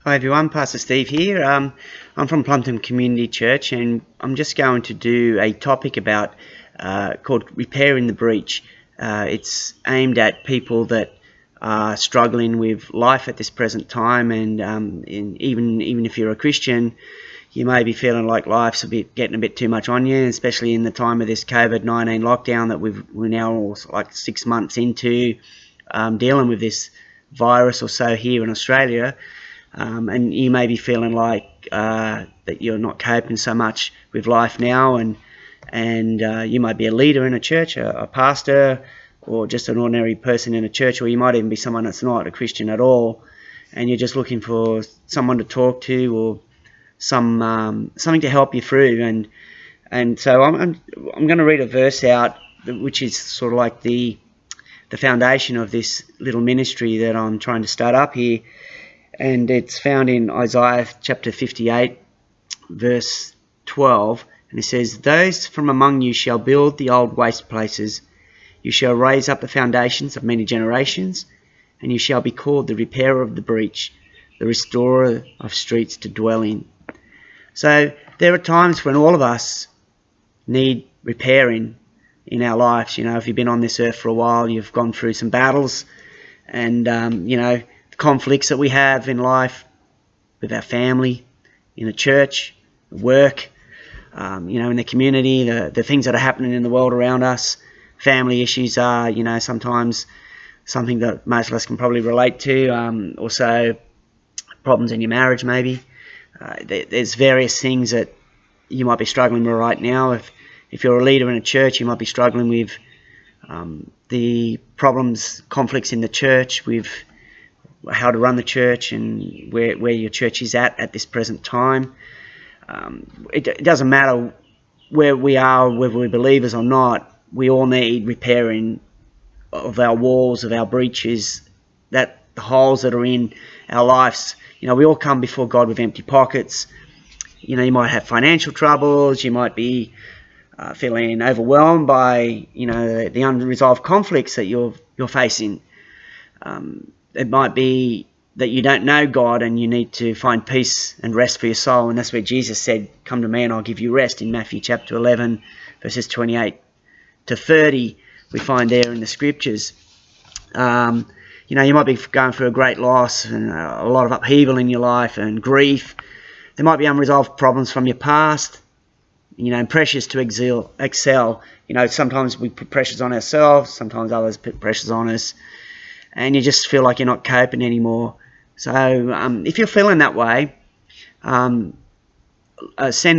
Hi everyone, Pastor Steve here. I'm from Plumpton Community Church, and I'm just going to do a topic about called repairing the breach. It's aimed at people that are struggling with life at this present time, and even if you're a Christian, you may be feeling like life's getting a bit too much on you, especially in the time of this COVID-19 lockdown that we're now all like 6 months into dealing with this virus or so here in Australia. And you may be feeling like that you're not coping so much with life now, and you might be a leader in a church, a pastor, or just an ordinary person in a church, or you might even be someone that's not a Christian at all, and you're just looking for someone to talk to or something to help you through. And so I'm going to read a verse out, which is sort of like the foundation of this little ministry that I'm trying to start up here. And it's found in Isaiah chapter 58, verse 12. And it says, "Those from among you shall build the old waste places. You shall raise up the foundations of many generations, and you shall be called the repairer of the breach, the restorer of streets to dwell in." So there are times when all of us need repairing in our lives. You know, if you've been on this earth for a while, you've gone through some battles, and conflicts that we have in life with our family, in the church, work, in the community, the things that are happening in the world around us. Family issues are, sometimes something that most of us can probably relate to. Also, problems in your marriage maybe. There's various things that you might be struggling with right now. If you're a leader in a church, you might be struggling with the problems, conflicts in the church, with how to run the church and where your church is at this present time. It doesn't matter where we are, whether we're believers or not. We all need repairing of our walls, of our breaches, the holes that are in our lives. We all come before God with empty pockets. You might have financial troubles. You might be feeling overwhelmed by the unresolved conflicts that you're facing. It might be that you don't know God and you need to find peace and rest for your soul. And that's where Jesus said, "Come to me and I'll give you rest," in Matthew chapter 11, verses 28 to 30, we find there in the scriptures. You might be going through a great loss and a lot of upheaval in your life and grief. There might be unresolved problems from your past, and pressures to excel. Sometimes we put pressures on ourselves, sometimes others put pressures on us, and you just feel like you're not coping anymore. So if you're feeling that way, send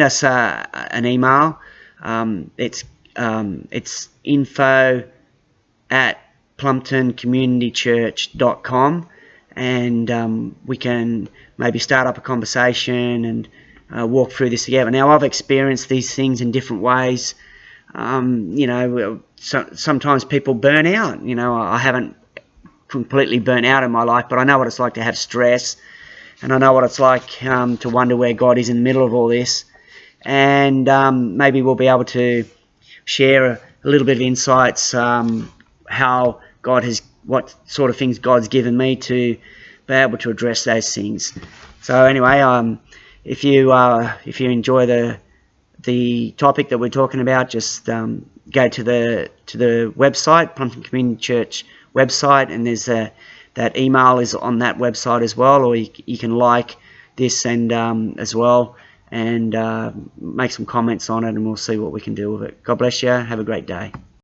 us an email. It's info@plumptoncommunitychurch.com, and we can maybe start up a conversation and walk through this together. Now, I've experienced these things in different ways. Sometimes people burn out. I haven't completely burnt out in my life, but I know what it's like to have stress, and I know what it's like to wonder where God is in the middle of all this. And maybe we'll be able to share a little bit of insights, how God has, what sort of things God's given me to be able to address those things. So anyway, if you enjoy the topic that we're talking about, just go to the website, Plumpton Community Church website, and there's that email is on that website as well, or you can like this and as well, and make some comments on it, and we'll see what we can do with it. God bless you. Have a great day.